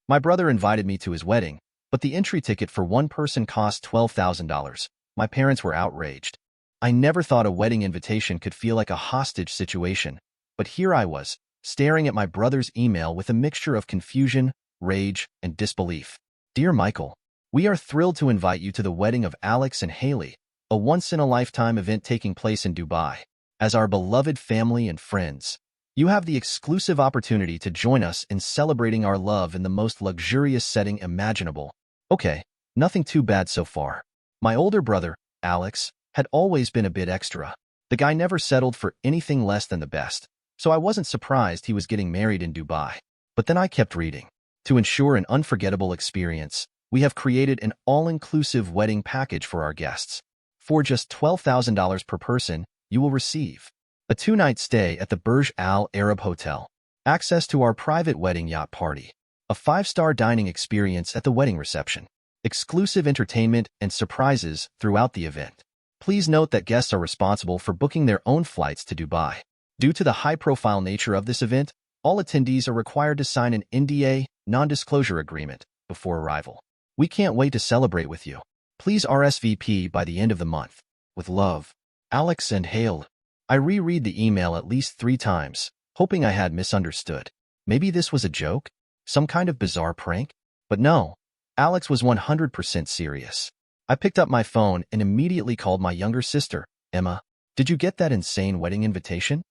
My brother invited me to his wedding, but the entry ticket for one person cost $12,000. My parents were outraged. I never thought a wedding invitation could feel like a hostage situation, but here I was, staring at my brother's email with a mixture of confusion, rage, and disbelief. Dear Michael, we are thrilled to invite you to the wedding of Alex and Haley, a once-in-a-lifetime event taking place in Dubai. As our beloved family and friends, you have the exclusive opportunity to join us in celebrating our love in the most luxurious setting imaginable. Okay, nothing too bad so far. My older brother, Alex, had always been a bit extra. The guy never settled for anything less than the best, so I wasn't surprised he was getting married in Dubai. But then I kept reading. To ensure an unforgettable experience, we have created an all-inclusive wedding package for our guests. For just $12,000 per person, you will receive a 2-night stay at the Burj Al Arab Hotel, access to our private wedding yacht party, a 5-star dining experience at the wedding reception, exclusive entertainment and surprises throughout the event. Please note that guests are responsible for booking their own flights to Dubai. Due to the high-profile nature of this event, all attendees are required to sign an NDA, non-disclosure agreement, before arrival. We can't wait to celebrate with you. Please RSVP by the end of the month. With love, Alex and Hale. I reread the email at least 3 times, hoping I had misunderstood. Maybe this was a joke? Some kind of bizarre prank? But no, Alex was 100% serious. I picked up my phone and immediately called my younger sister, Emma. Did you get that insane wedding invitation?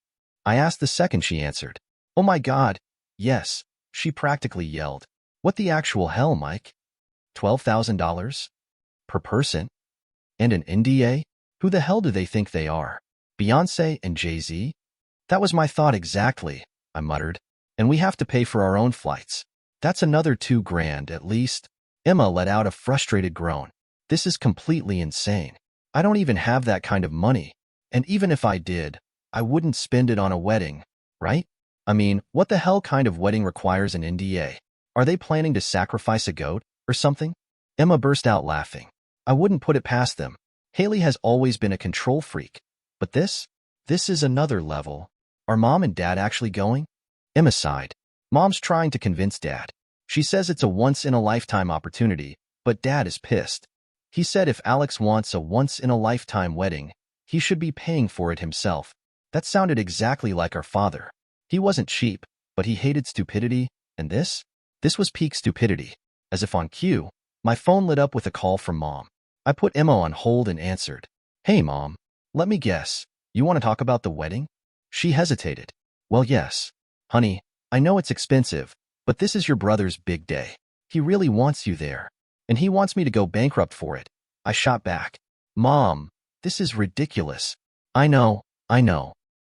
I asked the second she answered. Oh my God, yes, she practically yelled. What the actual hell, Mike? $12,000? Per person? And an NDA? Who the hell do they think they are? Beyoncé and Jay-Z? That was my thought exactly, I muttered. And we have to pay for our own flights. That's another $2,000 at least. Emma let out a frustrated groan. This is completely insane. I don't even have that kind of money. And even if I did, I wouldn't spend it on a wedding, right? I mean, what the hell kind of wedding requires an NDA? Are they planning to sacrifice a goat or something? Emma burst out laughing. I wouldn't put it past them. Haley has always been a control freak. But this is another level. Are Mom and Dad actually going? Emma sighed. Mom's trying to convince Dad. She says it's a once-in-a-lifetime opportunity, but Dad is pissed. He said if Alex wants a once-in-a-lifetime wedding, he should be paying for it himself. That sounded exactly like our father. He wasn't cheap, but he hated stupidity, and this was peak stupidity. As if on cue, my phone lit up with a call from Mom. I put Emma on hold and answered. Hey, Mom. Let me guess. You want to talk about the wedding? She hesitated. Well, yes. Honey, I know it's expensive, but this is your brother's big day. He really wants you there. And he wants me to go bankrupt for it. I shot back. Mom, this is ridiculous. I know.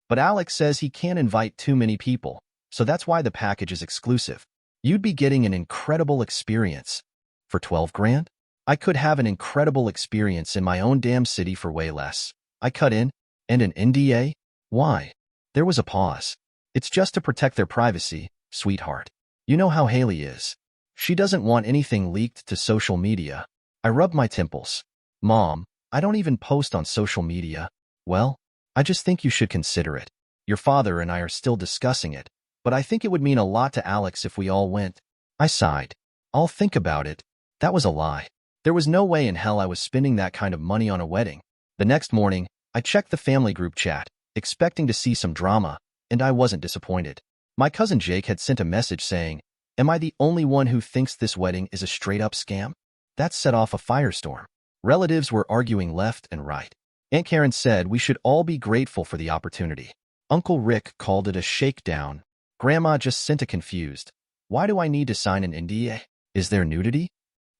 But Alex says he can't invite too many people, so that's why the package is exclusive. You'd be getting an incredible experience. For $12,000? I could have an incredible experience in my own damn city for way less. I cut in. And an NDA? Why? There was a pause. It's just to protect their privacy, sweetheart. You know how Haley is. She doesn't want anything leaked to social media. I rubbed my temples. Mom, I don't even post on social media. Well, I just think you should consider it. Your father and I are still discussing it, but I think it would mean a lot to Alex if we all went. I sighed. I'll think about it. That was a lie. There was no way in hell I was spending that kind of money on a wedding. The next morning, I checked the family group chat, expecting to see some drama, and I wasn't disappointed. My cousin Jake had sent a message saying, "Am I the only one who thinks this wedding is a straight-up scam?" That set off a firestorm. Relatives were arguing left and right. Aunt Karen said we should all be grateful for the opportunity. Uncle Rick called it a shakedown. Grandma just sent a confused, "Why do I need to sign an NDA? Is there nudity?"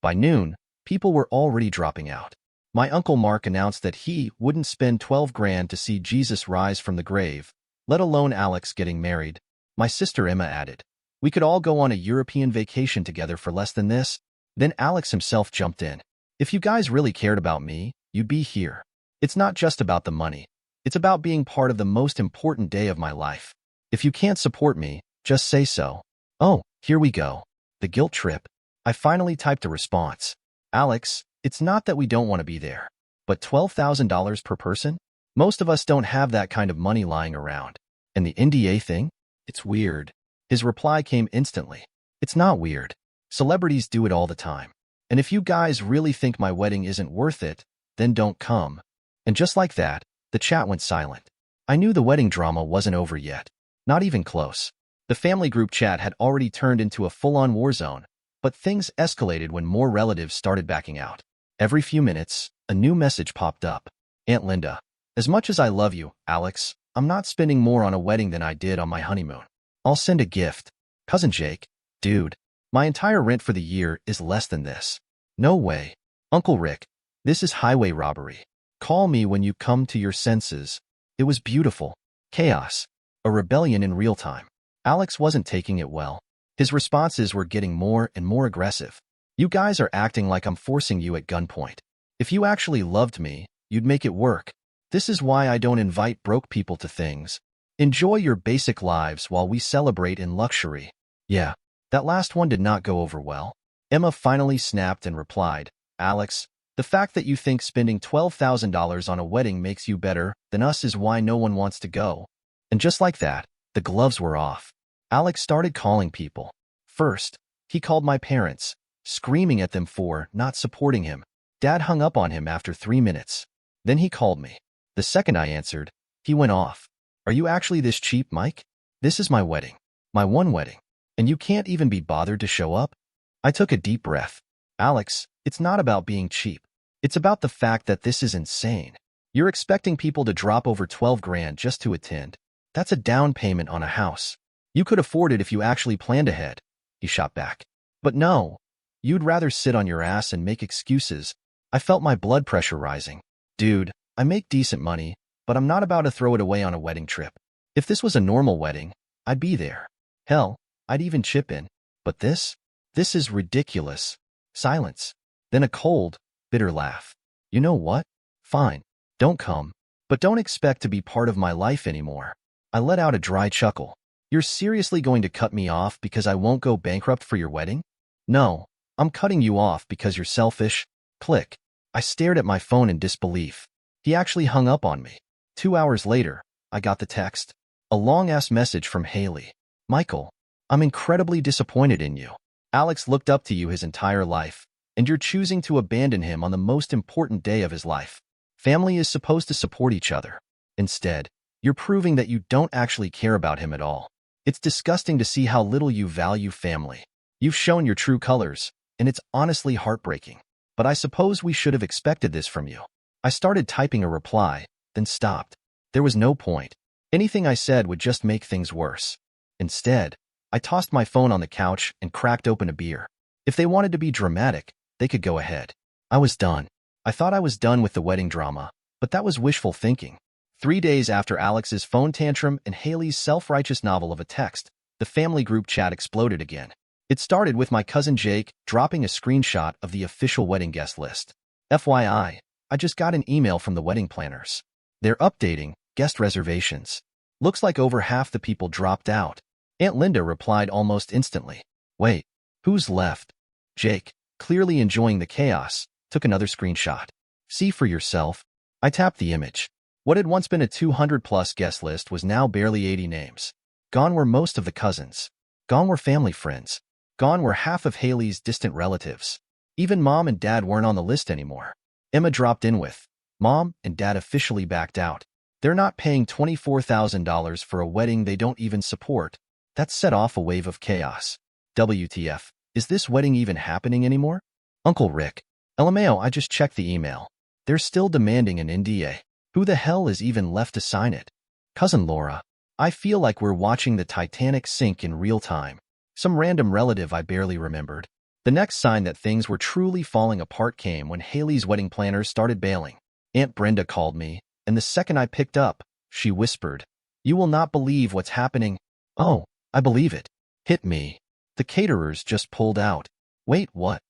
By noon, people were already dropping out. My Uncle Mark announced that he wouldn't spend $12,000 to see Jesus rise from the grave, let alone Alex getting married. My sister Emma added, "We could all go on a European vacation together for less than this." Then Alex himself jumped in. "If you guys really cared about me, you'd be here. It's not just about the money. It's about being part of the most important day of my life. If you can't support me, just say so." Oh, here we go. The guilt trip. I finally typed a response. Alex, it's not that we don't want to be there. But $12,000 per person? Most of us don't have that kind of money lying around. And the NDA thing? It's weird. His reply came instantly. It's not weird. Celebrities do it all the time. And if you guys really think my wedding isn't worth it, then don't come. And just like that, the chat went silent. I knew the wedding drama wasn't over yet. Not even close. The family group chat had already turned into a full-on war zone, but things escalated when more relatives started backing out. Every few minutes, a new message popped up. Aunt Linda, as much as I love you, Alex, I'm not spending more on a wedding than I did on my honeymoon. I'll send a gift. Cousin Jake, dude, my entire rent for the year is less than this. No way. Uncle Rick, this is highway robbery. Call me when you come to your senses. It was beautiful. Chaos. A rebellion in real time. Alex wasn't taking it well. His responses were getting more and more aggressive. You guys are acting like I'm forcing you at gunpoint. If you actually loved me, you'd make it work. This is why I don't invite broke people to things. Enjoy your basic lives while we celebrate in luxury. Yeah, that last one did not go over well. Emma finally snapped and replied, Alex, the fact that you think spending $12,000 on a wedding makes you better than us is why no one wants to go. And just like that, the gloves were off. Alex started calling people. First, he called my parents, screaming at them for not supporting him. Dad hung up on him after 3 minutes. Then he called me. The second I answered, he went off. Are you actually this cheap, Mike? This is my wedding. My one wedding. And you can't even be bothered to show up? I took a deep breath. Alex, it's not about being cheap. It's about the fact that this is insane. You're expecting people to drop over 12 grand just to attend. That's a down payment on a house. You could afford it if you actually planned ahead, he shot back. But no, you'd rather sit on your ass and make excuses. I felt my blood pressure rising. Dude, I make decent money, but I'm not about to throw it away on a wedding trip. If this was a normal wedding, I'd be there. Hell, I'd even chip in. But this is ridiculous. Silence. Then a cold, bitter laugh. You know what? Fine. Don't come. But don't expect to be part of my life anymore. I let out a dry chuckle. You're seriously going to cut me off because I won't go bankrupt for your wedding? No, I'm cutting you off because you're selfish. Click. I stared at my phone in disbelief. He actually hung up on me. 2 hours later, I got the text. A long-ass message from Haley. Michael, I'm incredibly disappointed in you. Alex looked up to you his entire life, and you're choosing to abandon him on the most important day of his life. Family is supposed to support each other. Instead, you're proving that you don't actually care about him at all. It's disgusting to see how little you value family. You've shown your true colors, and it's honestly heartbreaking. But I suppose we should have expected this from you. I started typing a reply, then stopped. There was no point. Anything I said would just make things worse. Instead, I tossed my phone on the couch and cracked open a beer. If they wanted to be dramatic, they could go ahead. I was done. I thought I was done with the wedding drama, but that was wishful thinking. 3 days after Alex's phone tantrum and Haley's self-righteous novel of a text, the family group chat exploded again. It started with my cousin Jake dropping a screenshot of the official wedding guest list. FYI, I just got an email from the wedding planners. They're updating guest reservations. Looks like over half the people dropped out. Aunt Linda replied almost instantly. Wait, who's left? Jake, clearly enjoying the chaos, took another screenshot. See for yourself. I tapped the image. What had once been a 200-plus guest list was now barely 80 names. Gone were most of the cousins. Gone were family friends. Gone were half of Haley's distant relatives. Even Mom and Dad weren't on the list anymore. Emma dropped in with, Mom and Dad officially backed out. They're not paying $24,000 for a wedding they don't even support. That set off a wave of chaos. WTF, is this wedding even happening anymore? Uncle Rick, LMAO, I just checked the email. They're still demanding an NDA. Who the hell is even left to sign it? Cousin Laura, I feel like we're watching the Titanic sink in real time. Some random relative I barely remembered. The next sign that things were truly falling apart came when Haley's wedding planners started bailing. Aunt Brenda called me, and the second I picked up, she whispered, You will not believe what's happening. Oh, I believe it. Hit me. The caterers just pulled out. Wait, what?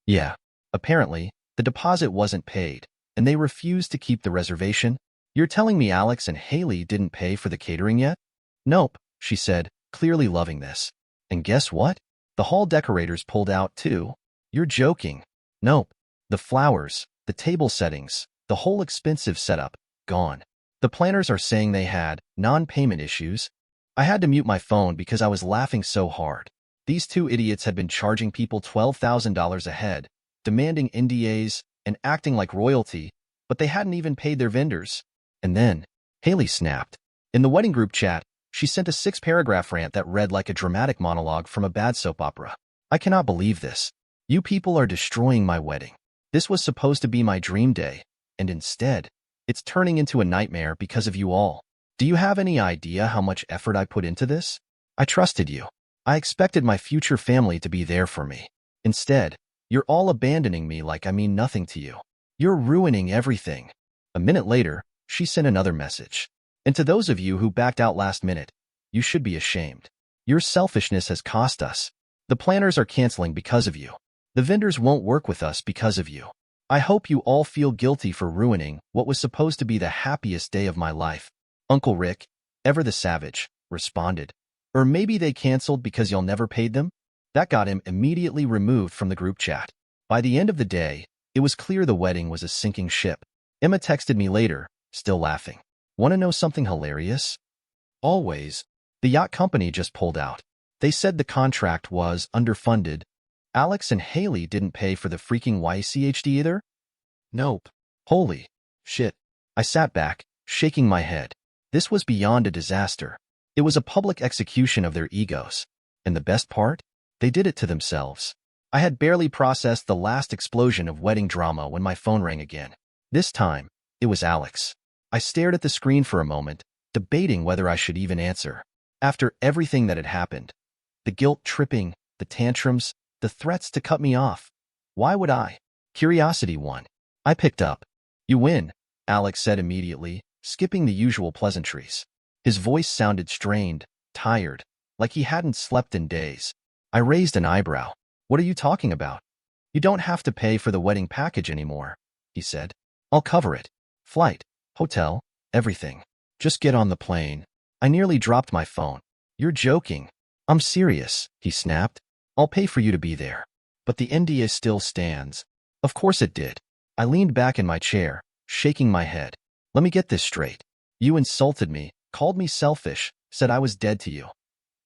Yeah, apparently, the deposit wasn't paid, and they refused to keep the reservation. You're telling me Alex and Haley didn't pay for the catering yet? Nope, she said, clearly loving this. And guess what? The hall decorators pulled out too. You're joking. Nope. The flowers, the table settings, the whole expensive setup, gone. The planners are saying they had non-payment issues. I had to mute my phone because I was laughing so hard. These two idiots had been charging people $12,000 a head, demanding NDAs, and acting like royalty, but they hadn't even paid their vendors. And then, Haley snapped. In the wedding group chat, she sent a 6-paragraph rant that read like a dramatic monologue from a bad soap opera. I cannot believe this. You people are destroying my wedding. This was supposed to be my dream day, and instead, it's turning into a nightmare because of you all. Do you have any idea how much effort I put into this? I trusted you. I expected my future family to be there for me. Instead, you're all abandoning me like I mean nothing to you. You're ruining everything. A minute later, she sent another message. And to those of you who backed out last minute, you should be ashamed. Your selfishness has cost us. The planners are canceling because of you. The vendors won't work with us because of you. I hope you all feel guilty for ruining what was supposed to be the happiest day of my life. Uncle Rick, ever the savage, responded. Or maybe they canceled because y'all never paid them? That got him immediately removed from the group chat. By the end of the day, it was clear the wedding was a sinking ship. Emma texted me later, still laughing. Want to know something hilarious? Always. The yacht company just pulled out. They said the contract was underfunded. Alex and Haley didn't pay for the freaking YCHD either? Nope. Holy shit. I sat back, shaking my head. This was beyond a disaster. It was a public execution of their egos. And the best part? They did it to themselves. I had barely processed the last explosion of wedding drama when my phone rang again. This time, it was Alex. I stared at the screen for a moment, debating whether I should even answer. After everything that had happened, the guilt tripping, the tantrums, the threats to cut me off, why would I? Curiosity won. I picked up. You win, Alex said immediately, skipping the usual pleasantries. His voice sounded strained, tired, like he hadn't slept in days. I raised an eyebrow. What are you talking about? You don't have to pay for the wedding package anymore, he said. I'll cover it. Flight, hotel, everything. Just get on the plane. I nearly dropped my phone. You're joking. I'm serious, he snapped. I'll pay for you to be there. But the NDA still stands. Of course it did. I leaned back in my chair, shaking my head. Let me get this straight. You insulted me, called me selfish, said I was dead to you.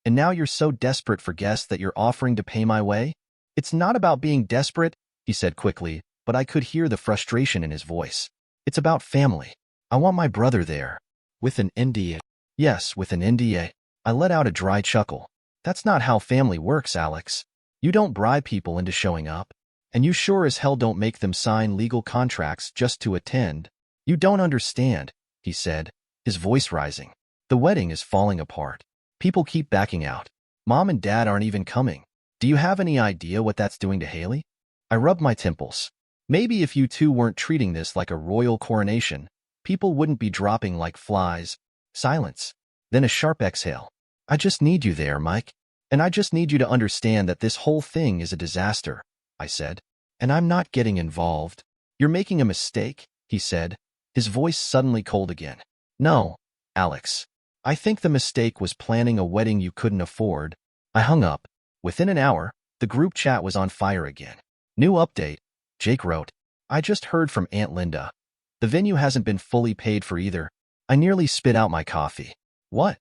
And now you're so desperate for guests that you're offering to pay my way? It's not about being desperate, he said quickly, but I could hear the frustration in his voice. It's about family. I want my brother there. With an NDA. Yes, with an NDA. I let out a dry chuckle. That's not how family works, Alex. You don't bribe people into showing up. And you sure as hell don't make them sign legal contracts just to attend. You don't understand, he said, his voice rising. The wedding is falling apart. People keep backing out. Mom and Dad aren't even coming. Do you have any idea what that's doing to Haley? I rubbed my temples. Maybe if you two weren't treating this like a royal coronation, people wouldn't be dropping like flies. Silence. Then a sharp exhale. I just need you there, Mike. And I just need you to understand that this whole thing is a disaster, I said. And I'm not getting involved. You're making a mistake, he said, his voice suddenly cold again. No, Alex. I think the mistake was planning a wedding you couldn't afford. I hung up. Within an hour, the group chat was on fire again. New update, Jake wrote. I just heard from Aunt Linda. The venue hasn't been fully paid for either. I nearly spit out my coffee. What?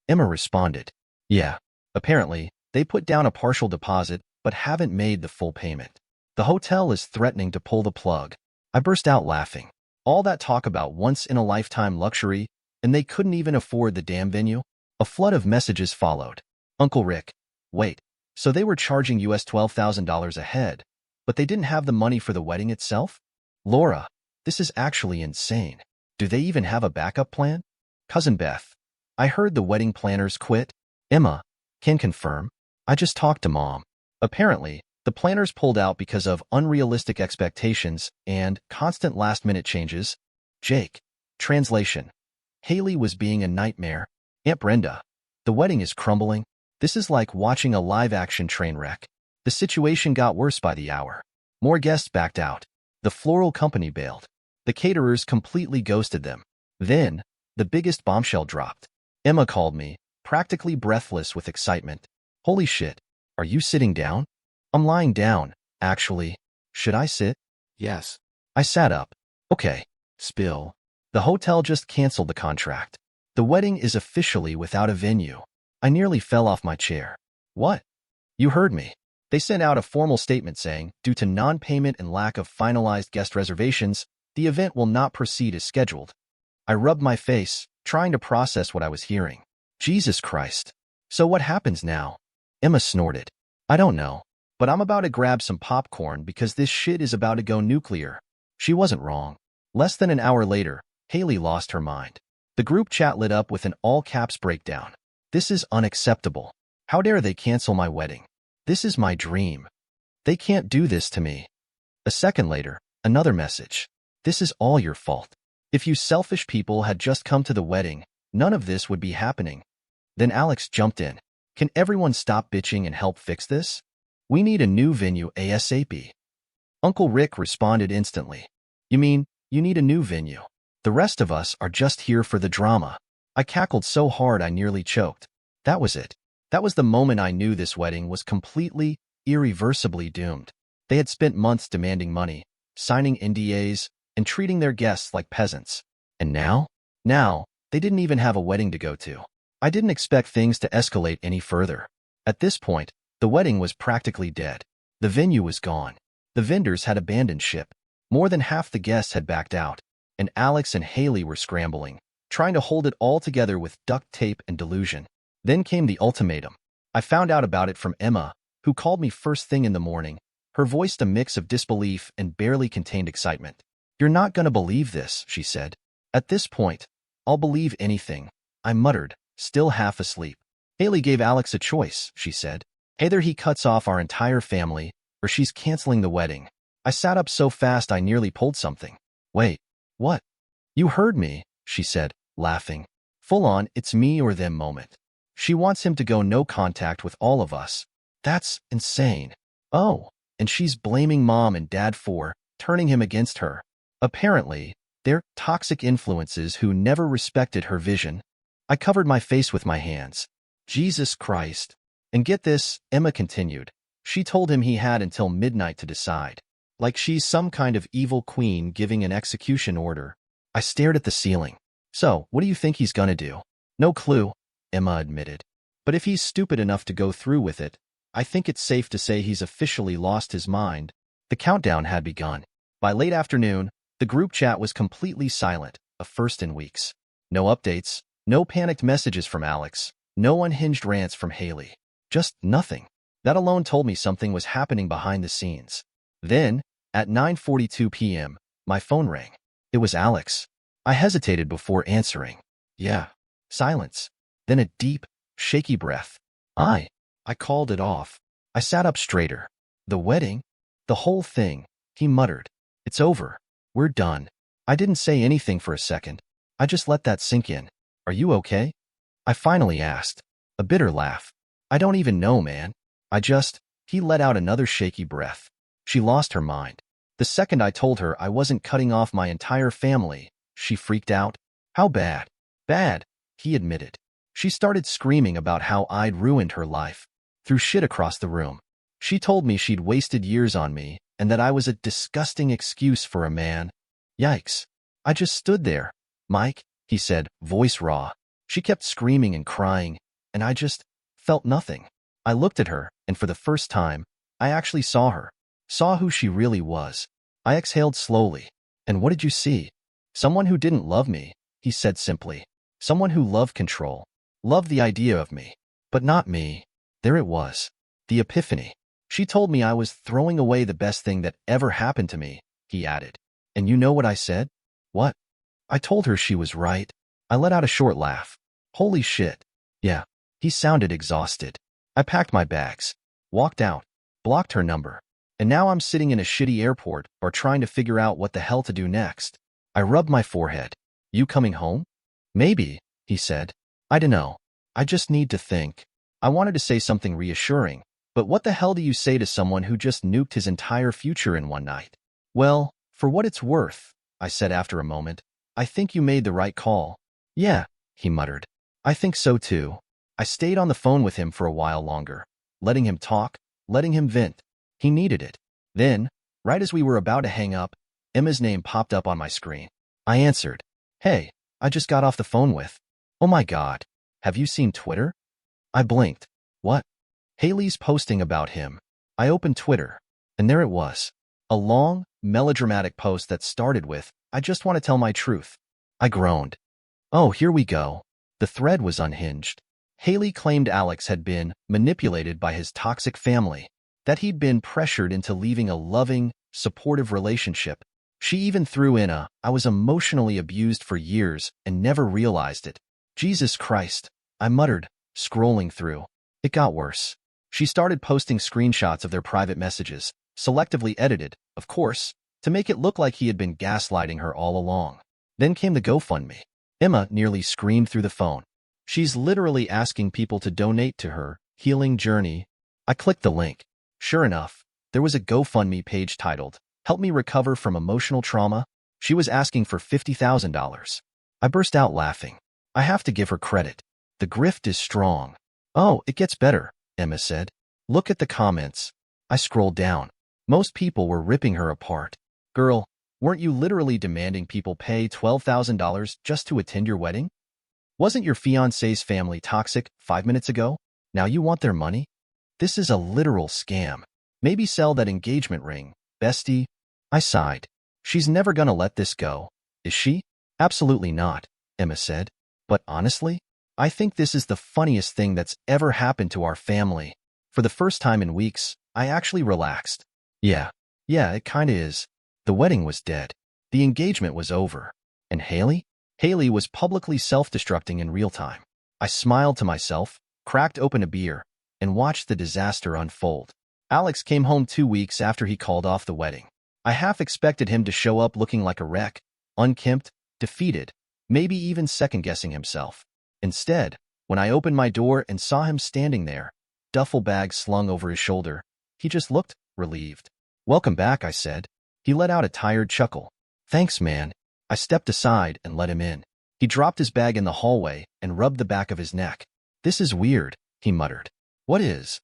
Emma responded. Yeah, apparently, they put down a partial deposit but haven't made the full payment. The hotel is threatening to pull the plug. I burst out laughing. All that talk about once-in-a-lifetime luxury, and they couldn't even afford the damn venue? A flood of messages followed. Uncle Rick, wait, so they were charging US $12,000 a head, but they didn't have the money for the wedding itself? Laura, this is actually insane. Do they even have a backup plan? Cousin Beth, I heard the wedding planners quit. Emma, can confirm. I just talked to Mom. Apparently, the planners pulled out because of unrealistic expectations and constant last-minute changes. Jake, translation. Haley was being a nightmare. Aunt Brenda, the wedding is crumbling. This is like watching a live-action train wreck. The situation got worse by the hour. More guests backed out. The floral company bailed. The caterers completely ghosted them. Then, the biggest bombshell dropped. Emma called me, practically breathless with excitement. Holy shit, are you sitting down? I'm lying down, actually. Should I sit? Yes. I sat up. Okay. Spill. The hotel just canceled the contract. The wedding is officially without a venue. I nearly fell off my chair. What? You heard me. They sent out a formal statement saying, due to non-payment and lack of finalized guest reservations, the event will not proceed as scheduled. I rubbed my face, trying to process what I was hearing. Jesus Christ. So what happens now? Emma snorted. I don't know, but I'm about to grab some popcorn because this shit is about to go nuclear. She wasn't wrong. Less than an hour later, Haley lost her mind. The group chat lit up with an all-caps breakdown. This is unacceptable. How dare they cancel my wedding? This is my dream. They can't do this to me. A second later, another message. This is all your fault. If you selfish people had just come to the wedding, none of this would be happening. Then Alex jumped in. Can everyone stop bitching and help fix this? We need a new venue ASAP. Uncle Rick responded instantly. You mean, you need a new venue? The rest of us are just here for the drama. I cackled so hard I nearly choked. That was it. That was the moment I knew this wedding was completely, irreversibly doomed. They had spent months demanding money, signing NDAs, and treating their guests like peasants. And now? Now, they didn't even have a wedding to go to. I didn't expect things to escalate any further. At this point, the wedding was practically dead. The venue was gone. The vendors had abandoned ship. More than half the guests had backed out, and Alex and Haley were scrambling, trying to hold it all together with duct tape and delusion. Then came the ultimatum. I found out about it from Emma, who called me first thing in the morning. Her voice a mix of disbelief and barely contained excitement. You're not gonna believe this, she said. At this point, I'll believe anything, I muttered, still half asleep. Haley gave Alex a choice, she said. Either he cuts off our entire family, or she's canceling the wedding. I sat up so fast I nearly pulled something. Wait, what? You heard me, she said, laughing. Full on, it's me or them moment. She wants him to go no contact with all of us. That's insane. Oh, and she's blaming mom and dad for turning him against her. Apparently, they're toxic influences who never respected her vision. I covered my face with my hands. Jesus Christ. And get this, Emma continued. She told him he had until midnight to decide. Like she's some kind of evil queen giving an execution order. I stared at the ceiling. So, what do you think he's gonna do? No clue, Emma admitted. But if he's stupid enough to go through with it, I think it's safe to say he's officially lost his mind. The countdown had begun. By late afternoon, the group chat was completely silent, a first in weeks. No updates, no panicked messages from Alex, no unhinged rants from Haley. Just nothing. That alone told me something was happening behind the scenes. Then, at 9:42 p.m., my phone rang. It was Alex. I hesitated before answering. Yeah. Silence. Then a deep, shaky breath. I called it off. I sat up straighter. The wedding? The whole thing, he muttered. It's over. We're done. I didn't say anything for a second. I just let that sink in. Are you okay? I finally asked. A bitter laugh. I don't even know, man. He let out another shaky breath. She lost her mind. The second I told her I wasn't cutting off my entire family, she freaked out. How bad? Bad, he admitted. She started screaming about how I'd ruined her life. Threw shit across the room. She told me she'd wasted years on me and that I was a disgusting excuse for a man. Yikes. I just stood there. Mike, he said, voice raw. She kept screaming and crying, and I just felt nothing. I looked at her, and for the first time, I actually saw her. Saw who she really was. I exhaled slowly. And what did you see? Someone who didn't love me, he said simply. Someone who loved control. Loved the idea of me. But not me. There it was. The epiphany. She told me I was throwing away the best thing that ever happened to me, he added. And you know what I said? What? I told her she was right. I let out a short laugh. Holy shit. Yeah. He sounded exhausted. I packed my bags. Walked out. Blocked her number. And now I'm sitting in a shitty airport or trying to figure out what the hell to do next. I rubbed my forehead. You coming home? Maybe, he said. I dunno. I just need to think. I wanted to say something reassuring, but what the hell do you say to someone who just nuked his entire future in one night? Well, for what it's worth, I said after a moment, I think you made the right call. Yeah, he muttered. I think so too. I stayed on the phone with him for a while longer, letting him talk, letting him vent. He needed it. Then, right as we were about to hang up, Emma's name popped up on my screen. I answered. Hey, I just got off the phone with. Oh my God. Have you seen Twitter? I blinked. What? Haley's posting about him. I opened Twitter, and there it was. A long, melodramatic post that started with, "I just want to tell my truth." I groaned. Oh, here we go. The thread was unhinged. Haley claimed Alex had been manipulated by his toxic family, that he'd been pressured into leaving a loving, supportive relationship. She even threw in "I was emotionally abused for years and never realized it." Jesus Christ, I muttered, scrolling through. It got worse. She started posting screenshots of their private messages, selectively edited, of course, to make it look like he had been gaslighting her all along. Then came the GoFundMe. Emma nearly screamed through the phone. She's literally asking people to donate to her healing journey. I clicked the link. Sure enough, there was a GoFundMe page titled, "Help Me Recover from Emotional Trauma." She was asking for $50,000. I burst out laughing. I have to give her credit. The grift is strong. Oh, it gets better, Emma said. Look at the comments. I scrolled down. Most people were ripping her apart. Girl, weren't you literally demanding people pay $12,000 just to attend your wedding? Wasn't your fiancé's family toxic 5 minutes ago? Now you want their money? This is a literal scam. Maybe sell that engagement ring, bestie. I sighed. She's never gonna let this go, is she? Absolutely not, Emma said. But honestly, I think this is the funniest thing that's ever happened to our family. For the first time in weeks, I actually relaxed. Yeah, it kinda is. The wedding was dead. The engagement was over. And Haley? Haley was publicly self-destructing in real time. I smiled to myself, cracked open a beer, and watched the disaster unfold. Alex came home 2 weeks after he called off the wedding. I half expected him to show up looking like a wreck, unkempt, defeated, maybe even second-guessing himself. Instead, when I opened my door and saw him standing there, duffel bag slung over his shoulder, he just looked relieved. "Welcome back," I said. He let out a tired chuckle. "Thanks, man." I stepped aside and let him in. He dropped his bag in the hallway and rubbed the back of his neck. "This is weird," he muttered. "What is?"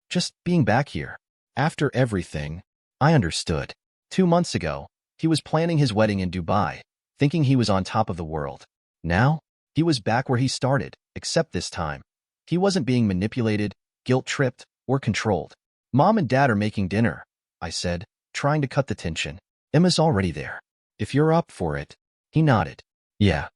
"Just being back here. After everything." I understood. 2 months ago, he was planning his wedding in Dubai, thinking he was on top of the world. Now, he was back where he started, except this time. He wasn't being manipulated, guilt-tripped, or controlled. "Mom and Dad are making dinner," I said, trying to cut the tension. "Emma's already there. If you're up for it." He nodded. Yeah,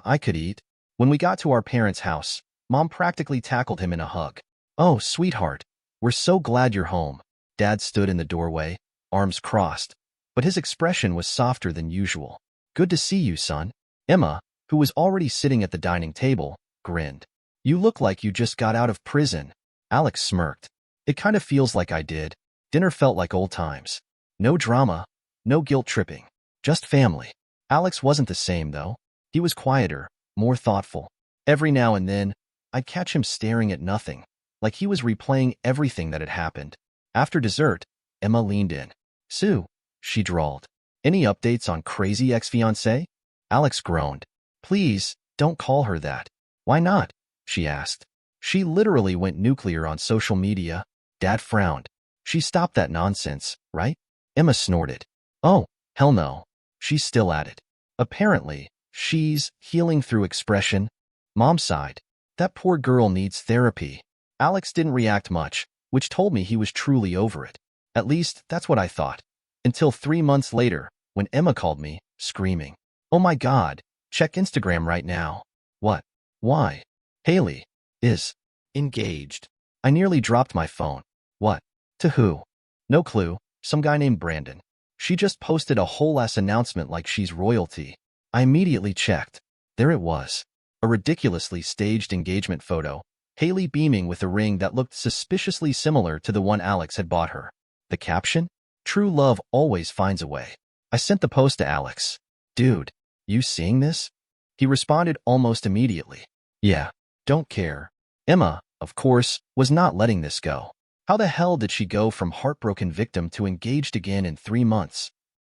I could eat." When we got to our parents' house, Mom practically tackled him in a hug. "Oh, sweetheart, we're so glad you're home." Dad stood in the doorway, arms crossed, but his expression was softer than usual. "Good to see you, son." Emma, who was already sitting at the dining table, grinned. "You look like you just got out of prison." Alex smirked. "It kind of feels like I did." Dinner felt like old times. No drama, no guilt-tripping, just family. Alex wasn't the same, though. He was quieter, more thoughtful. Every now and then, I'd catch him staring at nothing, like he was replaying everything that had happened. After dessert, Emma leaned in. "Sue," she drawled. "Any updates on crazy ex-fiancé?" Alex groaned. "Please, don't call her that." "Why not?" she asked. "She literally went nuclear on social media." Dad frowned. "She stopped that nonsense, right?" Emma snorted. "Oh, hell no. She's still at it. Apparently, she's healing through expression." Mom sighed. "That poor girl needs therapy." Alex didn't react much, which told me he was truly over it. At least, that's what I thought. Until 3 months later, when Emma called me, screaming, "Oh my God, check Instagram right now." "What? Why?" "Haley is engaged." I nearly dropped my phone. "What? To who?" "No clue. Some guy named Brandon. She just posted a whole-ass announcement like she's royalty." I immediately checked. There it was. A ridiculously staged engagement photo, Haley beaming with a ring that looked suspiciously similar to the one Alex had bought her. The caption? "True love always finds a way." I sent the post to Alex. "Dude, you seeing this?" He responded almost immediately. "Yeah, don't care." Emma, of course, was not letting this go. How the hell did she go from heartbroken victim to engaged again in 3 months?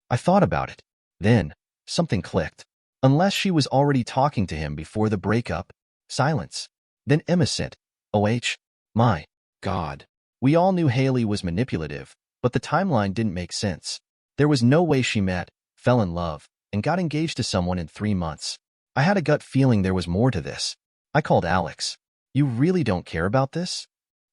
I thought about it. Then, something clicked. Unless she was already talking to him before the breakup. Silence. Then Emma sent, "OH. My God." We all knew Haley was manipulative, but the timeline didn't make sense. There was no way she met, fell in love, and got engaged to someone in 3 months. I had a gut feeling there was more to this. I called Alex. "You really don't care about this?"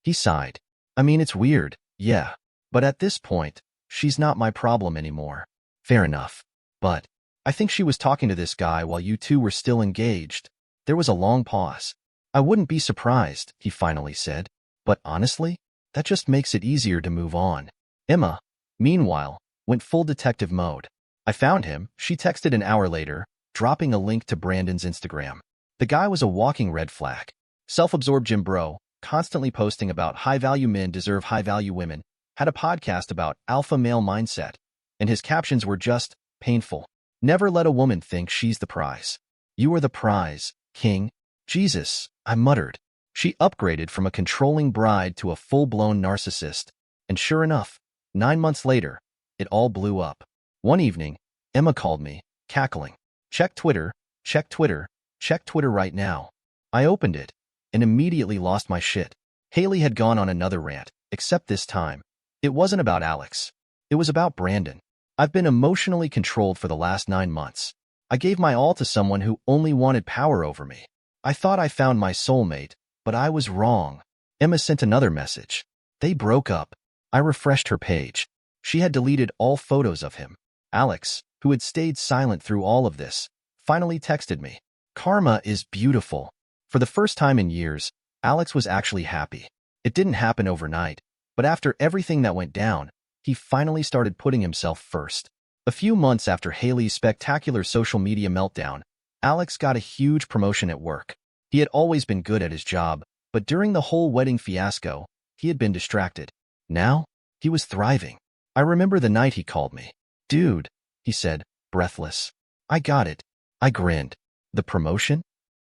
He sighed. I mean, it's weird, yeah. But at this point, she's not my problem anymore. Fair enough. But I think she was talking to this guy while you two were still engaged. There was a long pause. I wouldn't be surprised, he finally said. But honestly, that just makes it easier to move on. Emma, meanwhile, went full detective mode. I found him, she texted an hour later, dropping a link to Brandon's Instagram. The guy was a walking red flag. Self-absorbed gym bro, constantly posting about high-value men deserve high-value women, had a podcast about alpha male mindset, and his captions were just painful. Never let a woman think she's the prize. You are the prize, king. Jesus, I muttered. She upgraded from a controlling bride to a full-blown narcissist, and sure enough, 9 months later, it all blew up. One evening, Emma called me, cackling. Check Twitter, check Twitter, check Twitter right now. I opened it, and immediately lost my shit. Haley had gone on another rant, except this time. It wasn't about Alex. It was about Brandon. I've been emotionally controlled for the last 9 months. I gave my all to someone who only wanted power over me. I thought I found my soulmate, but I was wrong. Emma sent another message. They broke up. I refreshed her page. She had deleted all photos of him. Alex, who had stayed silent through all of this, finally texted me. Karma is beautiful. For the first time in years, Alex was actually happy. It didn't happen overnight, but after everything that went down, he finally started putting himself first. A few months after Haley's spectacular social media meltdown, Alex got a huge promotion at work. He had always been good at his job, but during the whole wedding fiasco, he had been distracted. Now, he was thriving. I remember the night he called me. Dude, he said, breathless. I got it. I grinned. The promotion?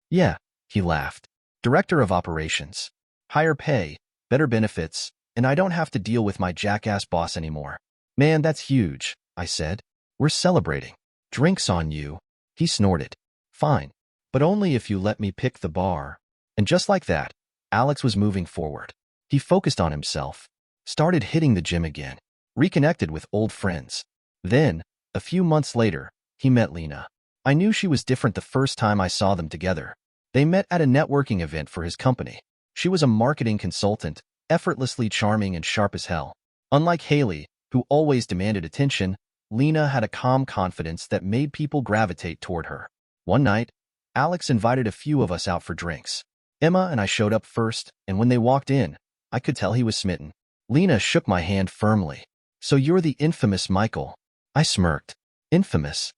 Yeah, he laughed. Director of operations. Higher pay, better benefits, and I don't have to deal with my jackass boss anymore. Man, that's huge, I said. We're celebrating. Drinks on you. He snorted. Fine, but only if you let me pick the bar. And just like that, Alex was moving forward. He focused on himself, started hitting the gym again, reconnected with old friends. Then, a few months later, he met Lena. I knew she was different the first time I saw them together. They met at a networking event for his company. She was a marketing consultant, effortlessly charming and sharp as hell. Unlike Haley, who always demanded attention, Lena had a calm confidence that made people gravitate toward her. One night, Alex invited a few of us out for drinks. Emma and I showed up first, and when they walked in, I could tell he was smitten. Lena shook my hand firmly. So you're the infamous Michael. I smirked. Infamous?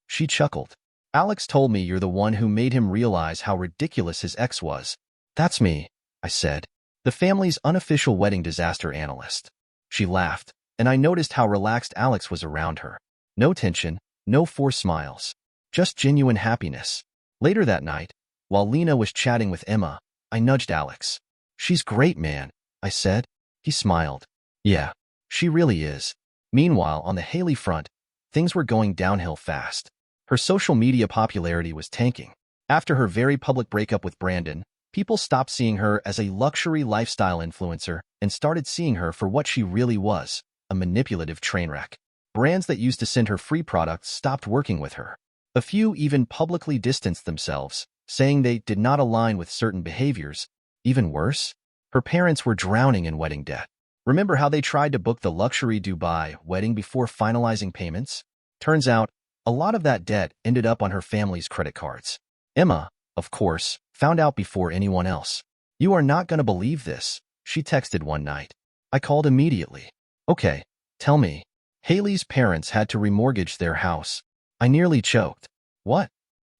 She chuckled. Alex told me you're the one who made him realize how ridiculous his ex was. That's me, I said. The family's unofficial wedding disaster analyst. She laughed, and I noticed how relaxed Alex was around her. No tension, no forced smiles. Just genuine happiness. Later that night, while Lena was chatting with Emma, I nudged Alex. She's great, man, I said. He smiled. Yeah, she really is. Meanwhile, on the Haley front, things were going downhill fast. Her social media popularity was tanking. After her very public breakup with Brandon, people stopped seeing her as a luxury lifestyle influencer and started seeing her for what she really was, a manipulative train wreck. Brands that used to send her free products stopped working with her. A few even publicly distanced themselves, saying they did not align with certain behaviors. Even worse, her parents were drowning in wedding debt. Remember how they tried to book the luxury Dubai wedding before finalizing payments? Turns out, a lot of that debt ended up on her family's credit cards. Emma, of course, found out before anyone else. You are not going to believe this, she texted one night. I called immediately. Okay, tell me. Haley's parents had to remortgage their house. I nearly choked. What?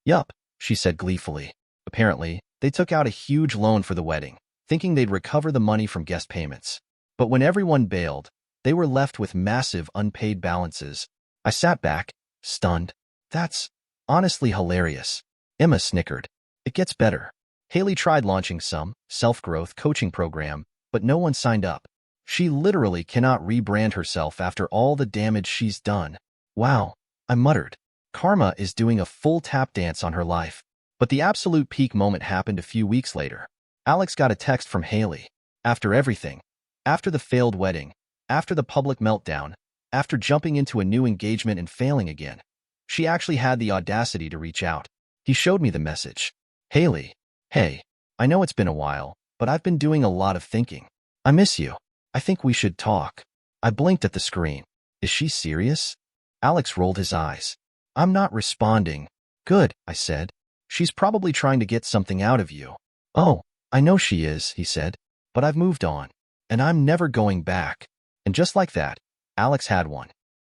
Yup, she said gleefully. Apparently, they took out a huge loan for the wedding, thinking they'd recover the money from guest payments. But when everyone bailed, they were left with massive unpaid balances. I sat back, stunned. That's honestly hilarious. Emma snickered. It gets better. Haley tried launching some self-growth coaching program, but no one signed up. She literally cannot rebrand herself after all the damage she's done. Wow, I muttered. Karma is doing a full tap dance on her life. But the absolute peak moment happened a few weeks later. Alex got a text from Haley. After everything, after the failed wedding, after the public meltdown, after jumping into a new engagement and failing again, she actually had the audacity to reach out. He showed me the message. Haley, hey, I know it's been a while, but I've been doing a lot of thinking. I miss you. I think we should talk. I blinked at the screen. Is she serious? Alex rolled his eyes. I'm not responding. Good, I said. She's probably trying to get something out of you. Oh, I know she is, he said. But I've moved on. And I'm never going back. And just like that, Alex had one.